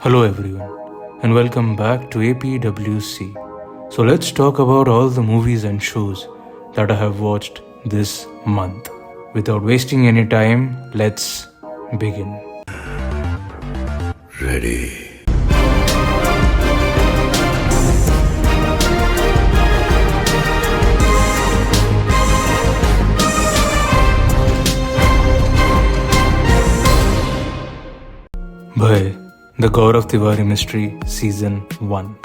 Hello everyone and welcome back to APWC. So let's talk about all the movies and shows that I have watched this month. Without wasting any time, let's begin. Ready. Bhay, the Gaurav Tiwari Mystery Season 1.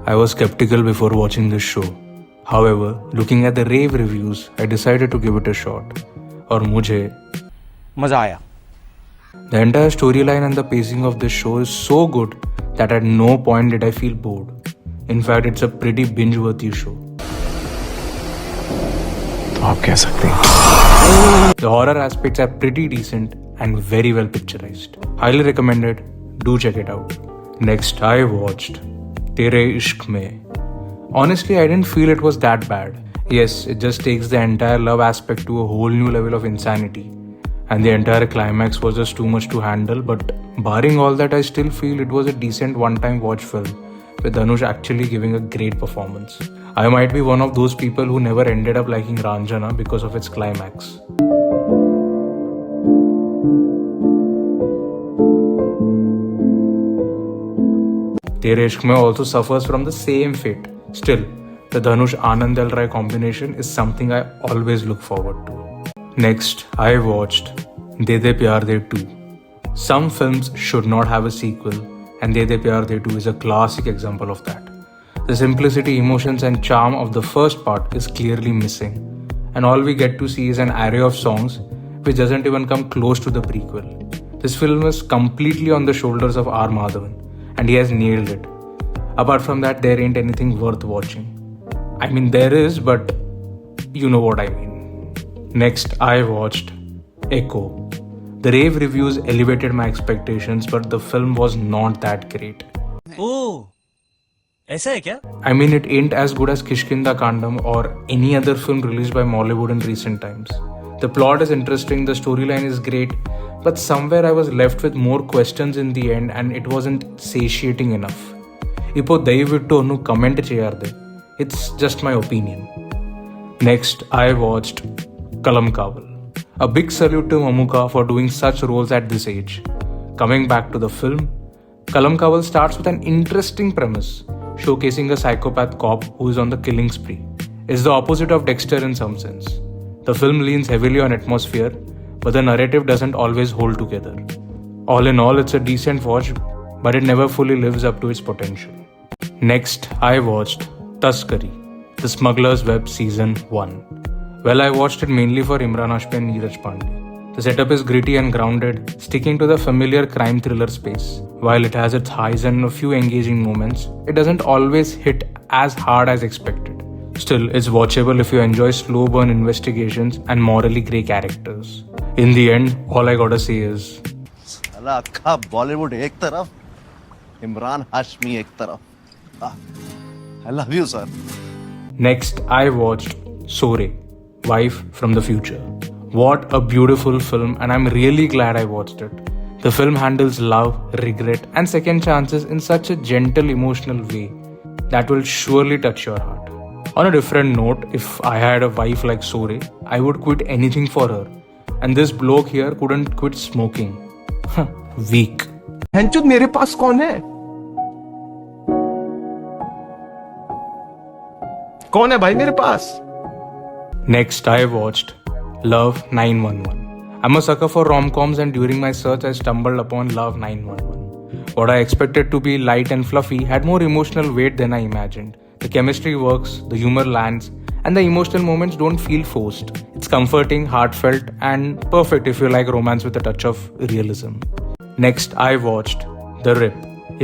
I was skeptical before watching this show. However, looking at the rave reviews, I decided to give it a shot. और मुझे मजा आया. The entire storyline and the pacing of this show is so good that at no point did I feel bored. In fact, it's a pretty binge-worthy show. तो आप कह सकते हैं. The horror aspects are pretty decent and very well picturized. Highly recommended. Do check it out. Next, I watched Tere, Ishk. Honestly, I didn't feel it was that bad. Yes, it just takes the entire love aspect to a whole new level of insanity. And the entire climax was just too much to handle, but barring all that, I still feel it was a decent one-time watch film, with Dhanush actually giving a great performance. I might be one of those people who never ended up liking Ranjana because of its climax. Tere Ishk also suffers from the same fate. Still, the Dhanush Anand L. Rai combination is something I always look forward to. Next, I watched De De Pyaar De 2. Some films should not have a sequel, and De De Pyaar De 2 is a classic example of that. The simplicity, emotions, and charm of the first part is clearly missing, and all we get to see is an array of songs which doesn't even come close to the prequel. This film is completely on the shoulders of R. Madhavan, and he has nailed it. Apart from that, there ain't anything worth watching. I mean, there is, but you know what I mean. Next, I watched Echo. The rave reviews elevated my expectations, but the film was not that great. Oh, ऐसा है क्या? I mean, it ain't as good as Kishkinda Kandam or any other film released by Mollywood in recent times. The plot is interesting, the storyline is great, but somewhere I was left with more questions in the end and it wasn't satiating enough. Ipo dayavittu onnu comment cheyarde. It's just my opinion. Next, I watched Kalamkaval. A big salute to Mamuka for doing such roles at this age. Coming back to the film, Kalamkaval starts with an interesting premise, showcasing a psychopath cop who is on the killing spree. It's the opposite of Dexter in some sense. The film leans heavily on atmosphere, but the narrative doesn't always hold together. All in all, it's a decent watch, but it never fully lives up to its potential. Next, I watched Taskaree, the Smuggler's Web Season 1. Well, I watched it mainly for Imran Hashmi and Neeraj Pandey. The setup is gritty and grounded, sticking to the familiar crime thriller space. While it has its highs and a few engaging moments, it doesn't always hit as hard as expected. Still, it's watchable if you enjoy slow burn investigations and morally grey characters. In the end, all I gotta say is अक्खा Bollywood एक तरफ, इमरान हाशमी एक तरफ. I love you, sir. Next, I watched Sore, Wife from the Future. What a beautiful film, and I'm really glad I watched it. The film handles love, regret, and second chances in such a gentle, emotional way that will surely touch your heart. On a different note, if I had a wife like Sore, I would quit anything for her. And this bloke here couldn't quit smoking. Weak. हंचुद मेरे पास कौन है? कौन है भाई मेरे पास? Next, I watched Love 911. I'm a sucker for rom-coms, and during my search, I stumbled upon Love 911. What I expected to be light and fluffy had more emotional weight than I imagined. The chemistry works, the humor lands, and the emotional moments don't feel forced. It's comforting, heartfelt, and perfect if you like romance with a touch of realism. Next, I watched The Rip.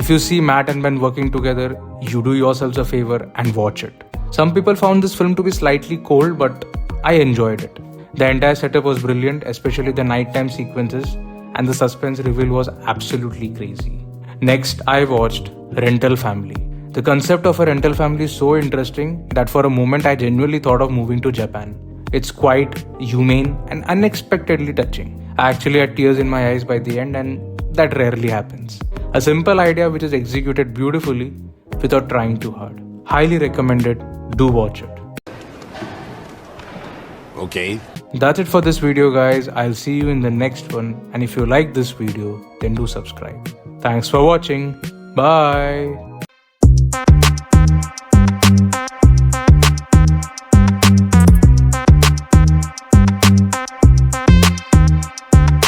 If you see Matt and Ben working together, you do yourselves a favor and watch it. Some people found this film to be slightly cold, but I enjoyed it. The entire setup was brilliant, especially the nighttime sequences, and the suspense reveal was absolutely crazy. Next, I watched Rental Family. The concept of a rental family is so interesting that for a moment I genuinely thought of moving to Japan. It's quite humane and unexpectedly touching. I actually had tears in my eyes by the end, and that rarely happens. A simple idea which is executed beautifully without trying too hard. Highly recommended. Do watch it. Okay. That's it for this video, guys. I'll see you in the next one. And if you like this video, then do subscribe. Thanks for watching. Bye.